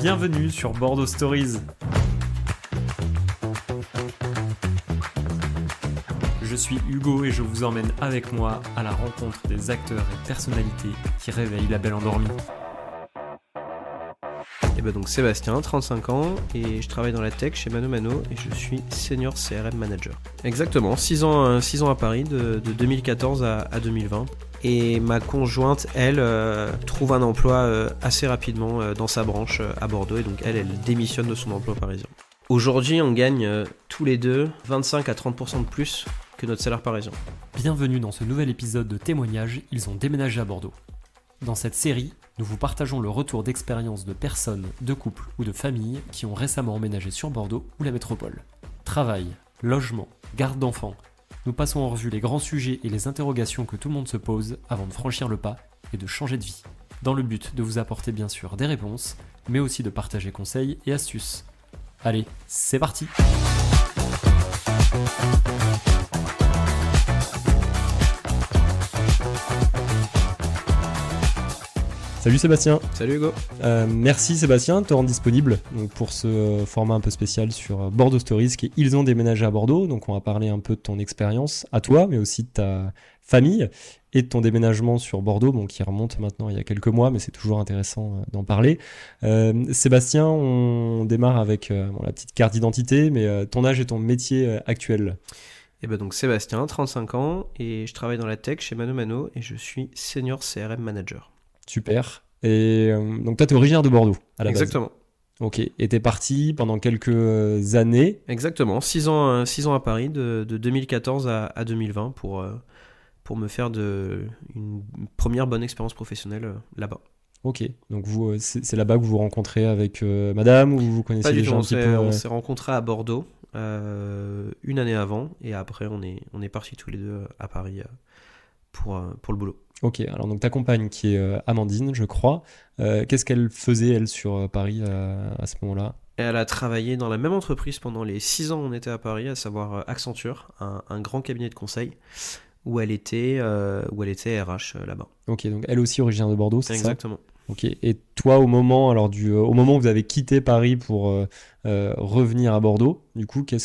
Bienvenue sur Bordeaux Stories. Je suis Hugo et je vous emmène avec moi à la rencontre des acteurs et personnalités qui réveillent la belle endormie. Et ben donc Sébastien, 35 ans, et je travaille dans la tech chez Mano Mano et je suis senior CRM manager. Exactement, 6 ans à Paris, de 2014 à 2020. Et ma conjointe, elle, trouve un emploi assez rapidement dans sa branche à Bordeaux, et donc elle démissionne de son emploi parisien. Aujourd'hui, on gagne tous les deux 25 à 30% de plus que notre salaire parisien. Bienvenue dans ce nouvel épisode de témoignages, ils ont déménagé à Bordeaux. Dans cette série, nous vous partageons le retour d'expériences de personnes, de couples ou de familles qui ont récemment emménagé sur Bordeaux ou la métropole. Travail, logement, garde d'enfants. Nous passons en revue les grands sujets et les interrogations que tout le monde se pose avant de franchir le pas et de changer de vie. Dans le but de vous apporter bien sûr des réponses, mais aussi de partager conseils et astuces. Allez, c'est parti! Salut Sébastien. Salut Hugo. Merci Sébastien de te rendre disponible donc, pour ce format un peu spécial sur Bordeaux Stories qui ils ont déménagé à Bordeaux. Donc on va parler un peu de ton expérience à toi, mais aussi de ta famille et de ton déménagement sur Bordeaux, bon, qui remonte maintenant il y a quelques mois, mais c'est toujours intéressant d'en parler. Sébastien, on démarre avec la petite carte d'identité, mais ton âge et ton métier actuel. Et ben donc Sébastien, 35 ans, et je travaille dans la tech chez Mano Mano et je suis senior CRM manager. Super. Et donc toi, t'es originaire de Bordeaux à la base. Exactement. Ok. Et t'es parti pendant quelques années. Exactement. 6 ans à Paris, de 2014 à 2020 pour me faire une première bonne expérience professionnelle là-bas. Ok. Donc vous, c'est là-bas que vous vous rencontrez avec madame ou vous connaissez déjà un petit peu On s'est rencontrés à Bordeaux une année avant et après on est partis tous les deux à Paris pour le boulot. Ok, alors donc ta compagne qui est Amandine, je crois, qu'est-ce qu'elle faisait elle sur Paris à ce moment-là ? Elle a travaillé dans la même entreprise pendant les 6 ans où on était à Paris, à savoir Accenture, un grand cabinet de conseil où elle était RH là-bas. Ok, donc elle aussi originaire de Bordeaux, c'est ça ? Exactement. Ok, et toi au moment où vous avez quitté Paris pour revenir à Bordeaux, du coup, tu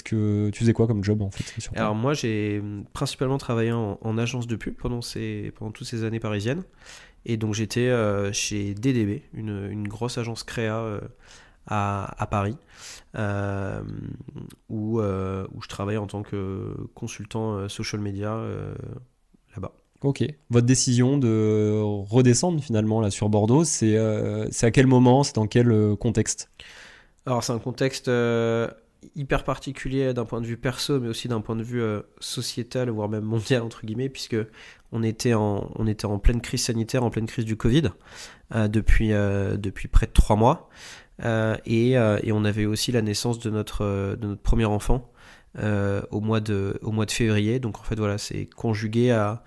faisais quoi comme job en fait sur Paris ? Alors moi j'ai principalement travaillé en agence de pub pendant toutes ces années parisiennes, et donc j'étais chez DDB, une grosse agence créa à Paris, où je travaillais en tant que consultant social media là-bas. Ok. Votre décision de redescendre finalement là sur Bordeaux, c'est à quel moment, c'est dans quel contexte ? Alors c'est un contexte hyper particulier d'un point de vue perso, mais aussi d'un point de vue sociétal, voire même mondial entre guillemets, puisque on était en pleine crise sanitaire, en pleine crise du Covid depuis près de 3 mois, et on avait aussi la naissance de notre premier enfant au mois de février. Donc en fait voilà, c'est conjugué à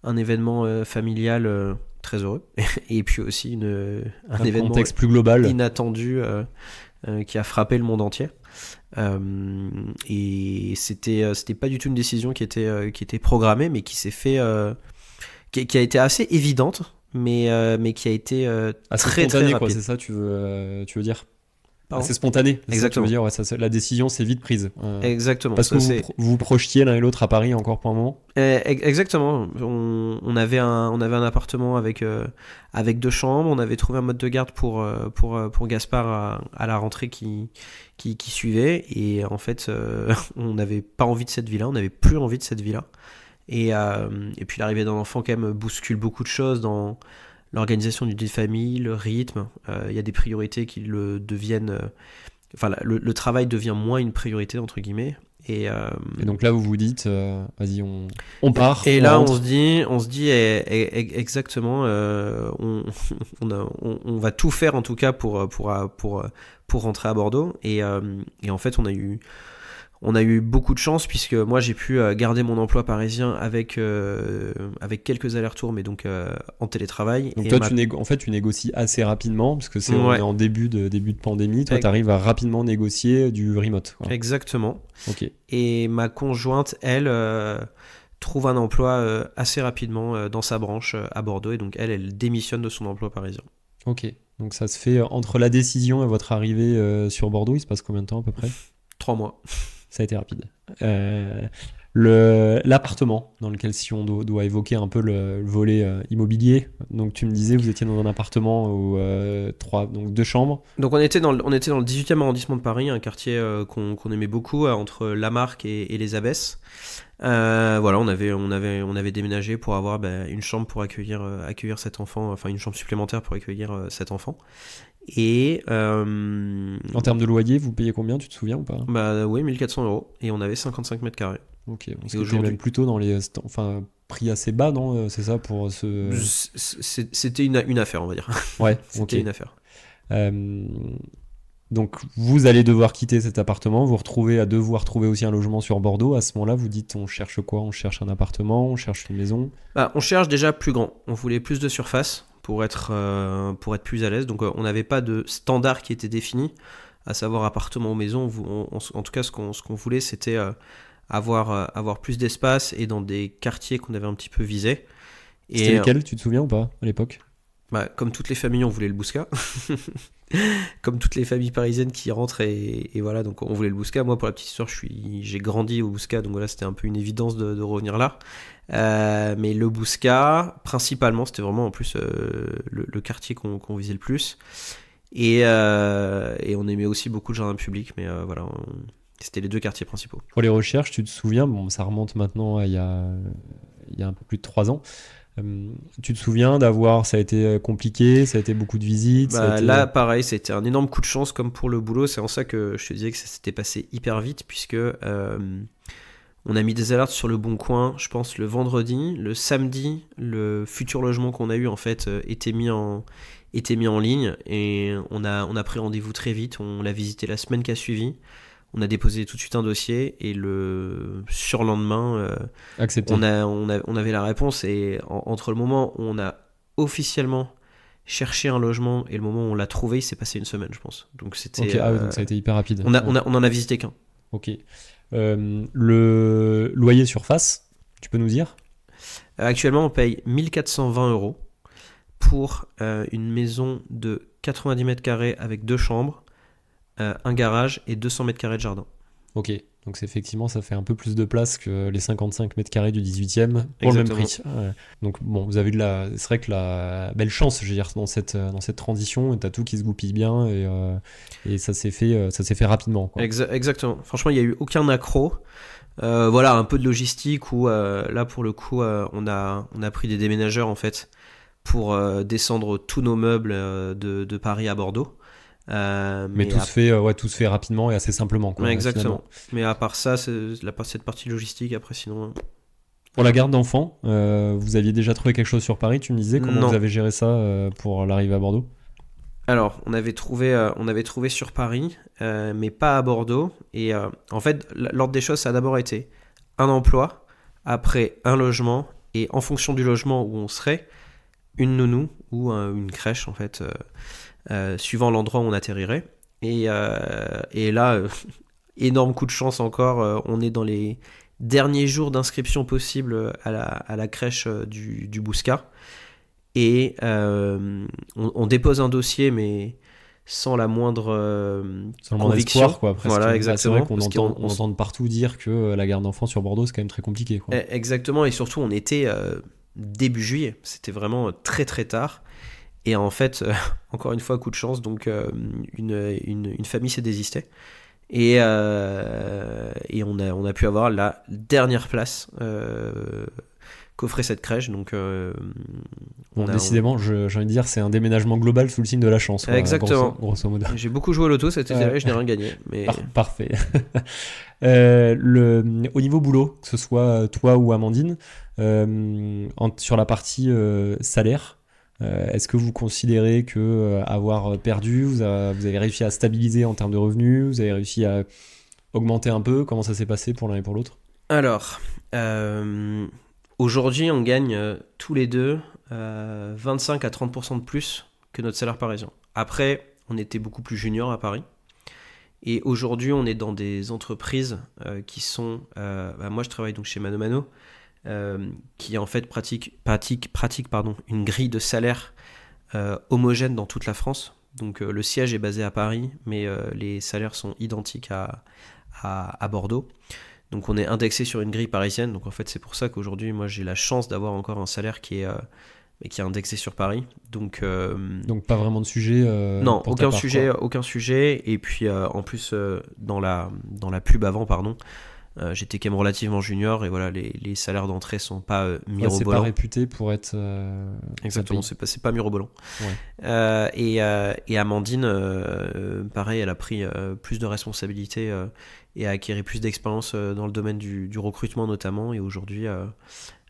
un événement familial très heureux et puis aussi un événement contexte plus global inattendu qui a frappé le monde entier, et c'était pas du tout une décision qui était programmée, mais qui s'est fait qui a été assez évidente, mais qui a été assez très spontané, très quoi, rapide. c'est ça tu veux dire ? Pardon. C'est spontané, c'est Exactement. ça que tu veux dire, ouais, la décision c'est vite prise. Exactement. Parce que vous vous projetiez l'un et l'autre à Paris encore pour un moment. Exactement. On avait un appartement avec 2 chambres. On avait trouvé un mode de garde pour Gaspard à la rentrée qui suivait. Et en fait, on n'avait pas envie de cette vie-là. On n'avait plus envie de cette vie-là. Et puis l'arrivée d'un enfant quand même bouscule beaucoup de choses dans l'organisation d'une vie de famille, le rythme. Il y a des priorités qui le deviennent. Le travail devient moins une priorité entre guillemets. Et donc là vous vous dites vas-y on part. Et là rentre. on se dit exactement, on va tout faire en tout cas pour rentrer à Bordeaux, et en fait on a eu beaucoup de chance, puisque moi j'ai pu garder mon emploi parisien avec quelques allers-retours, mais donc en télétravail. Donc et toi tu négocies assez rapidement, parce que on est en début de pandémie, toi tu arrives à rapidement négocier du remote, quoi. Exactement. Ok. Et ma conjointe, elle, trouve un emploi assez rapidement dans sa branche à Bordeaux, et donc elle démissionne de son emploi parisien. Ok. Donc ça se fait entre la décision et votre arrivée sur Bordeaux, il se passe combien de temps à peu près? 3 mois. Ça a été rapide. L'appartement dans lequel, si on doit évoquer un peu le volet immobilier, donc tu me disais vous étiez dans un appartement où donc 2 chambres. Donc on était dans le 18e arrondissement de Paris, un quartier qu'on aimait beaucoup, entre Lamarck et les Abbesses. Voilà, on avait déménagé pour avoir une chambre pour accueillir cet enfant, enfin une chambre supplémentaire pour accueillir cet enfant. Et En termes de loyer, vous payez combien, tu te souviens ou pas? Oui, 1400 euros, et on avait 55 mètres carrés. Ok, on Et s'était aujourd'hui, même plutôt dans les prix assez bas, non? C'est ça pour ce. c'était une affaire, on va dire. Ouais, C'était ok. une affaire. Euh, Donc vous allez devoir quitter cet appartement, vous retrouvez à devoir trouver aussi un logement sur Bordeaux. À ce moment-là, vous dites on cherche quoi? On cherche un appartement, on cherche une maison. On cherche déjà plus grand. On voulait plus de surface pour être plus à l'aise. Donc on n'avait pas de standard qui était défini, à savoir appartement ou maison. En tout cas, ce qu'on voulait, c'était avoir plus d'espace et dans des quartiers qu'on avait un petit peu visés. C'était Et lesquels, tu te souviens ou pas à l'époque? comme toutes les familles, on voulait le Bouscat. Comme toutes les familles parisiennes qui rentrent et voilà, donc on voulait le Bouscat. Moi, pour la petite histoire, j'ai grandi au Bouscat, donc voilà, c'était un peu une évidence de revenir là. Mais le Bouscat, principalement, c'était vraiment en plus le quartier qu'on visait le plus. Et on aimait aussi beaucoup le jardin public, mais voilà, c'était les deux quartiers principaux. Pour les recherches, tu te souviens, bon, ça remonte maintenant à il y a un peu plus de 3 ans. Tu te souviens ça a été compliqué, ça a été beaucoup de visites, Là, pareil, c'était un énorme coup de chance comme pour le boulot. C'est en ça que je te disais que ça s'était passé hyper vite, puisque on a mis des alertes sur le Bon Coin, je pense, le vendredi. Le samedi, le futur logement qu'on a eu, en fait, était mis en ligne, et on a pris rendez-vous très vite. On l'a visité la semaine qui a suivi. On a déposé tout de suite un dossier, et le surlendemain, accepté. on avait la réponse. Et entre le moment où on a officiellement cherché un logement et le moment où on l'a trouvé, il s'est passé une semaine, je pense. Donc c'était. Ok, ah oui, donc ça a été hyper rapide. On en a visité qu'un. Ok. Le loyer surface, tu peux nous dire? Actuellement, on paye 1420 euros pour une maison de 90 mètres carrés avec 2 chambres, un garage et 200 mètres carrés de jardin. Ok, donc effectivement, ça fait un peu plus de place que les 55 mètres carrés du 18e pour le même prix. Ouais. Donc bon, vous avez c'est vrai que la belle chance, je veux dire, dans cette transition, t'as tout qui se goupille bien et ça s'est fait rapidement, quoi. Exactement. Franchement, il n'y a eu aucun accroc. Voilà, un peu de logistique où là, pour le coup, on a pris des déménageurs, en fait, pour descendre tous nos meubles de Paris à Bordeaux. Mais tout se fait rapidement et assez simplement, quoi. Ouais, exactement. Finalement. Mais à part ça, cette partie logistique, après, sinon. Pour la garde d'enfants, vous aviez déjà trouvé quelque chose sur Paris, tu me disais. Comment Non. vous avez géré ça pour l'arrivée à Bordeaux? Alors, on avait trouvé sur Paris, mais pas à Bordeaux. Et en fait, l'ordre des choses, ça a d'abord été un emploi, après un logement, et en fonction du logement où on serait, une nounou ou une crèche, en fait, suivant l'endroit où on atterrirait. Et là, énorme coup de chance encore, on est dans les derniers jours d'inscription possible à la crèche du Bouscat. Et on dépose un dossier, mais sans la moindre conviction. Espoir, quoi, presque. Voilà, exactement. C'est vrai qu'on entend de partout dire que la garde d'enfants sur Bordeaux, c'est quand même très compliqué, quoi. Exactement, et surtout, on était début juillet. C'était vraiment très très tard. Et en fait, encore une fois, coup de chance, donc une famille s'est désistée. Et on a pu avoir la dernière place qu'offrait cette crèche. Donc, décidément, j'ai envie de dire, c'est un déménagement global sous le signe de la chance, quoi, exactement. Grosso modo. J'ai beaucoup joué au loto cet été, je n'ai rien gagné. Mais... Parfait. Au niveau boulot, que ce soit toi ou Amandine, sur la partie salaire, est-ce que vous considérez que avoir perdu, vous avez réussi à stabiliser en termes de revenus, vous avez réussi à augmenter un peu? Comment ça s'est passé pour l'un et pour l'autre? Alors, aujourd'hui, on gagne tous les deux 25 à 30% de plus que notre salaire parisien. Après, on était beaucoup plus junior à Paris. Et aujourd'hui, on est dans des entreprises qui sont... moi, je travaille donc chez Mano Mano, qui en fait pratique une grille de salaire homogène dans toute la France. Donc le siège est basé à Paris, mais les salaires sont identiques à Bordeaux. Donc on est indexé sur une grille parisienne. Donc en fait c'est pour ça qu'aujourd'hui moi j'ai la chance d'avoir encore un salaire qui est indexé sur Paris. Donc pas vraiment de sujet. non, pour ta part, quoi. aucun sujet. Et puis en plus dans la pub avant, pardon, j'étais quand même relativement junior et voilà les salaires d'entrée sont pas Ouais, c'est pas mirobolants. réputé pour être. Exactement, ça c'est pas mirobolant. Ouais. Et Amandine, pareil, elle a pris plus de responsabilités et a acquis plus d'expérience dans le domaine du recrutement notamment. Et aujourd'hui,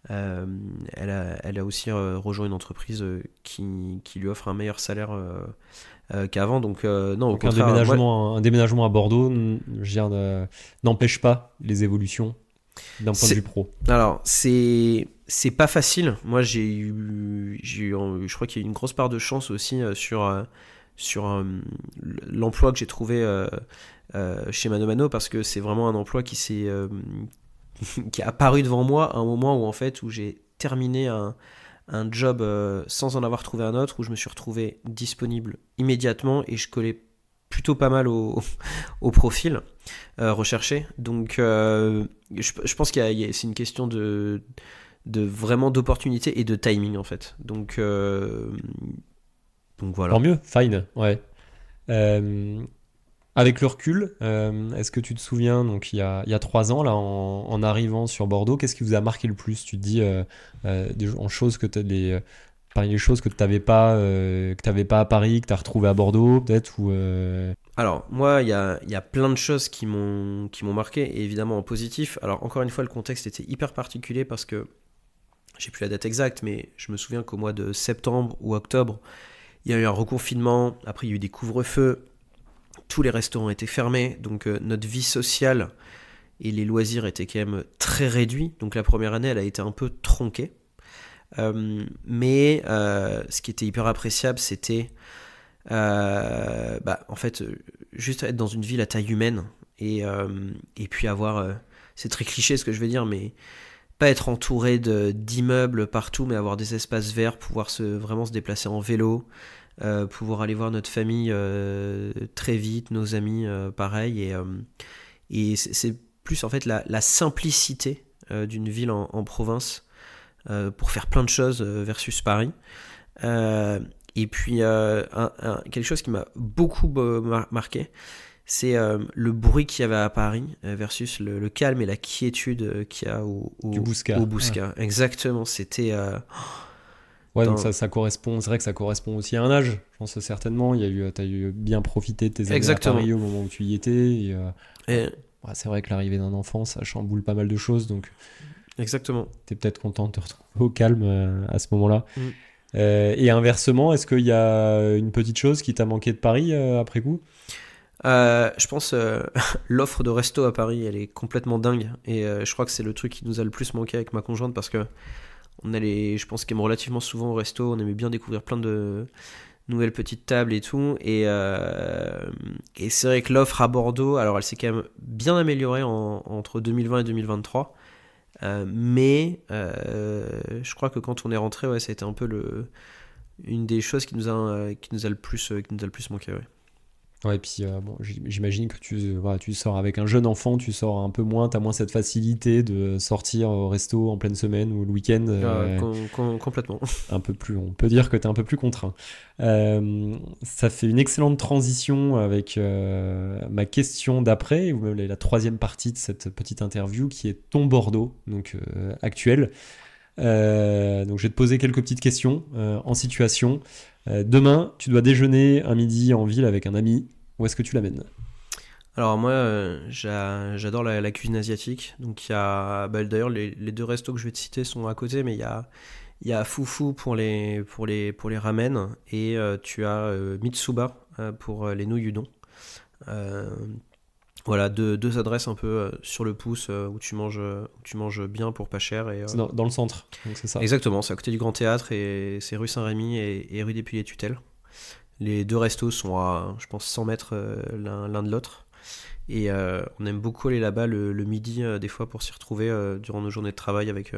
elle a aussi rejoint une entreprise qui lui offre un meilleur salaire qu'avant. Donc non, au Donc un contraire, moi, déménagement à Bordeaux, je veux dire, n'empêche pas les évolutions d'un point de vue pro. alors c'est pas facile. Moi je crois qu'il y a eu une grosse part de chance aussi sur l'emploi que j'ai trouvé chez Mano Mano, parce que c'est vraiment un emploi qui s'est qui est apparu devant moi à un moment où en fait où j'ai terminé un job sans en avoir trouvé un autre, où je me suis retrouvé disponible immédiatement et je collais plutôt pas mal au profil recherché. Donc je pense c'est une question de vraiment d'opportunité et de timing en fait. Donc voilà. Tant mieux, fine, ouais. Euh, Avec le recul, est-ce que tu te souviens, donc il y a 3 ans, là, en arrivant sur Bordeaux, qu'est-ce qui vous a marqué le plus? Tu te dis, en choses que parmi les choses que tu n'avais pas, à Paris, que tu as retrouvé à Bordeaux, peut-être, ou Alors, moi, il y a plein de choses qui m'ont marqué, et évidemment en positif. Alors, encore une fois, le contexte était hyper particulier parce que j'ai plus la date exacte, mais je me souviens qu'au mois de septembre ou octobre, il y a eu un reconfinement. Après, il y a eu des couvre-feux. Tous les restaurants étaient fermés. Donc, notre vie sociale et les loisirs étaient quand même très réduits. Donc, la première année, elle a été un peu tronquée. Mais ce qui était hyper appréciable, c'était en fait, juste être dans une ville à taille humaine et puis avoir, c'est très cliché ce que je vais dire, mais pas être entouré d'immeubles partout, mais avoir des espaces verts, pouvoir vraiment se déplacer en vélo, pouvoir aller voir notre famille très vite, nos amis pareil, et c'est plus en fait la simplicité d'une ville en province pour faire plein de choses versus Paris. Et puis quelque chose qui m'a beaucoup marqué, c'est le bruit qu'il y avait à Paris versus le calme et la quiétude qu'il y a du Bouscat. au Bouscat. Ouais. Exactement, c'était... Ouais, donc ça correspond, c'est vrai que ça correspond aussi à un âge, je pense certainement. T'as eu bien profité de tes années à Paris au moment où tu y étais. Et, c'est vrai que l'arrivée d'un enfant, ça chamboule pas mal de choses, donc exactement. T'es peut-être content de te retrouver au calme à ce moment-là. Et inversement, est-ce qu'il y a une petite chose qui t'a manqué de Paris après coup? Je pense l'offre de resto à Paris, elle est complètement dingue. Et je crois que c'est le truc qui nous a le plus manqué avec ma conjointe, parce que on allait, je pense, quand même relativement souvent au resto. On aimait bien découvrir plein de nouvelles petites tables et tout. Et c'est vrai que l'offre à Bordeaux, alors elle s'est quand même bien améliorée entre 2020 et 2023. Mais je crois que quand on est rentré, ouais, ça a été un peu une des choses qui nous a le plus manqué. Ouais. Ouais, et puis j'imagine que tu sors avec un jeune enfant, tu sors un peu moins, t'as moins cette facilité de sortir au resto en pleine semaine ou le week-end. Complètement. Un peu plus, on peut dire que t'es un peu plus contraint. Ça fait une excellente transition avec ma question d'après, ou même la troisième partie de cette petite interview, qui est ton Bordeaux, donc actuel. Donc je vais te poser quelques petites questions en situation. Demain, tu dois déjeuner un midi en ville avec un ami. Où est-ce que tu l'amènes? Alors moi, j'adore la cuisine asiatique. Donc il y a, d'ailleurs les deux restos que je vais te citer sont à côté, mais il y a Fufu pour les ramen, et tu as Mitsuba pour les nouilles udon. Voilà, deux adresses un peu sur le pouce où tu manges bien pour pas cher. C'est dans le centre, donc c'est ça. Exactement, c'est à côté du Grand Théâtre, et c'est rue Saint-Rémy et rue des Piliers-Tutelles. Les deux restos sont à, je pense, 100 mètres l'un de l'autre. Et on aime beaucoup aller là-bas le midi, des fois, pour s'y retrouver durant nos journées de travail avec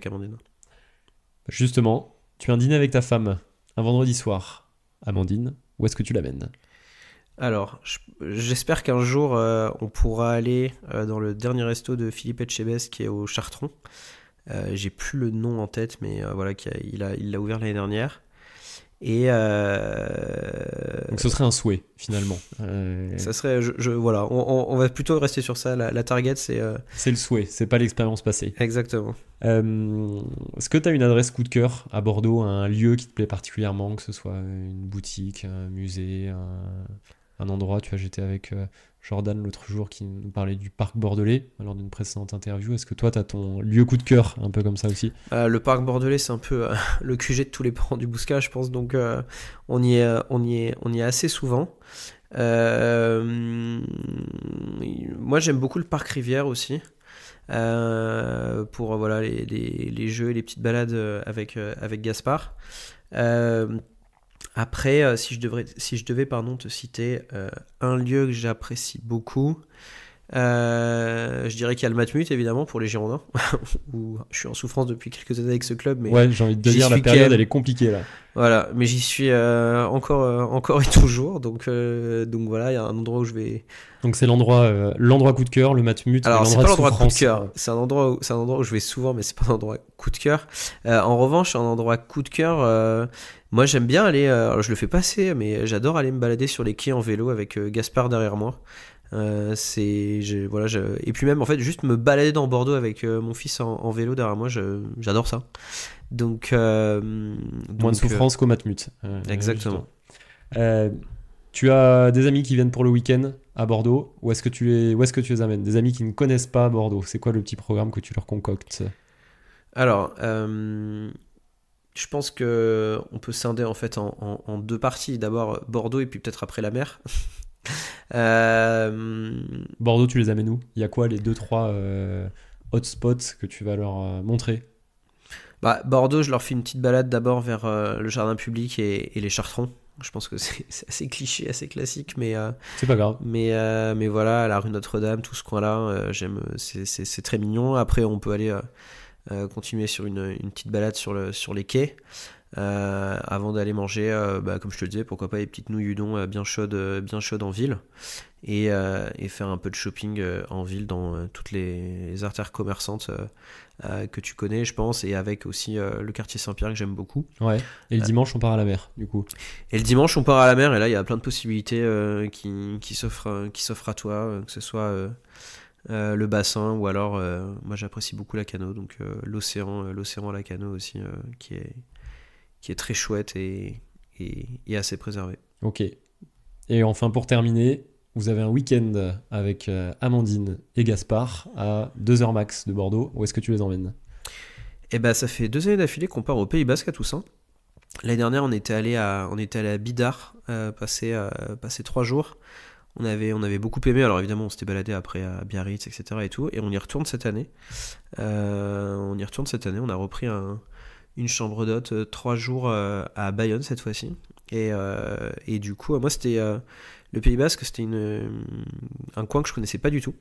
Amandine. Justement, tu as un dîner avec ta femme. un vendredi soir, Amandine, où est-ce que tu l'amènes? Alors, j'espère qu'un jour, on pourra aller dans le dernier resto de Philippe Etchebest qui est au Chartron. J'ai plus le nom en tête, mais voilà, il l'a ouvert l'année dernière. Et donc ce serait un souhait finalement. Ça serait, voilà, on va plutôt rester sur ça. La target, c'est. C'est le souhait, c'est pas l'expérience passée. Exactement. Est-ce que tu as une adresse coup de cœur à Bordeaux, un lieu qui te plaît particulièrement, que ce soit une boutique, un musée, un endroit? Tu vois, j'étais avec Jordan l'autre jour qui nous parlait du parc bordelais lors d'une précédente interview. Est-ce que toi, tu as ton lieu coup de cœur un peu comme ça aussi? Le parc bordelais, c'est un peu le QG de tous les parents du Bouscat, je pense. Donc, on y est assez souvent. Moi, j'aime beaucoup le parc Rivière aussi. Pour voilà, les jeux et les petites balades avec Gaspard. Après, si je devais te citer un lieu que j'apprécie beaucoup, je dirais qu'il y a le Matmut évidemment pour les Girondins, où je suis en souffrance depuis quelques années avec ce club. Mais ouais, j'ai envie de te dire, la période elle est compliquée là. Voilà, mais j'y suis encore et toujours, donc voilà, il y a un endroit où je vais. Donc c'est l'endroit coup de cœur, le Matmut. Alors c'est pas l'endroit coup de cœur, c'est un endroit où je vais souvent, mais c'est pas un endroit coup de cœur. En revanche, un endroit coup de cœur, moi j'aime bien aller, alors je le fais pas assez, mais j'adore aller me balader sur les quais en vélo avec Gaspard derrière moi. Et puis même en fait juste me balader dans Bordeaux avec mon fils en vélo derrière moi, j'adore ça. Donc moins de souffrance qu'au Matmut. Exactement. Tu as des amis qui viennent pour le week-end à Bordeaux. Où est-ce que tu les amènes? Des amis qui ne connaissent pas Bordeaux. C'est quoi le petit programme que tu leur concoctes? Alors, je pense que on peut scinder en fait en deux parties. D'abord Bordeaux et puis peut-être après la mer. Bordeaux, tu les amènes où? Il y a quoi les 2-3 hotspots que tu vas leur montrer? Bordeaux, je leur fais une petite balade d'abord vers le jardin public et les Chartrons. Je pense que c'est assez cliché, assez classique, mais c'est pas grave. Mais voilà, la rue Notre-Dame, tout ce coin-là, j'aime, c'est très mignon. Après, on peut aller continuer sur une petite balade sur les quais. Avant d'aller manger, comme je te le disais, pourquoi pas les petites nouilles udon bien chaudes en ville, et faire un peu de shopping en ville dans toutes les artères commerçantes que tu connais, je pense, et avec aussi le quartier Saint-Pierre que j'aime beaucoup. Ouais. Et le dimanche on part à la mer, du coup. Et le dimanche on part à la mer, et là il y a plein de possibilités qui s'offrent à toi, que ce soit le bassin, ou alors moi j'apprécie beaucoup la Cano, donc l'océan à la Cano aussi, qui est très chouette et assez préservé. Ok. Et enfin, pour terminer, vous avez un week-end avec Amandine et Gaspard à 2h max de Bordeaux. Où est-ce que tu les emmènes? Ça fait 2 années d'affilée qu'on part au Pays Basque à Toussaint. L'année dernière, on était allé à Bidart, passer 3 jours. On avait beaucoup aimé. Alors évidemment, on s'était baladé après à Biarritz, etc. et tout. Et on y retourne cette année. On a repris une chambre d'hôte 3 jours à Bayonne cette fois-ci. Et du coup, moi, c'était le Pays Basque, c'était un coin que je connaissais pas du tout.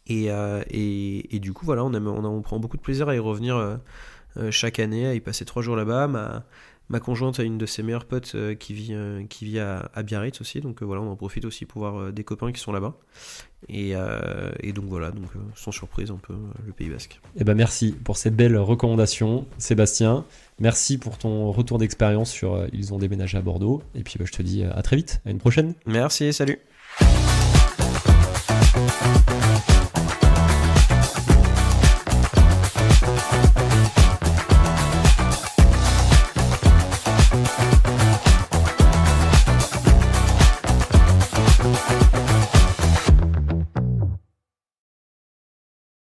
Et du coup, voilà, on prend beaucoup de plaisir à y revenir chaque année, à y passer 3 jours là-bas. Ma conjointe a une de ses meilleures potes qui vit à Biarritz aussi, donc voilà, on en profite aussi pour voir des copains qui sont là-bas. Et donc voilà, sans surprise un peu le Pays Basque. Merci pour ces belles recommandations, Sébastien. Merci pour ton retour d'expérience sur Ils ont déménagé à Bordeaux. Et puis je te dis à très vite, à une prochaine. Merci, salut.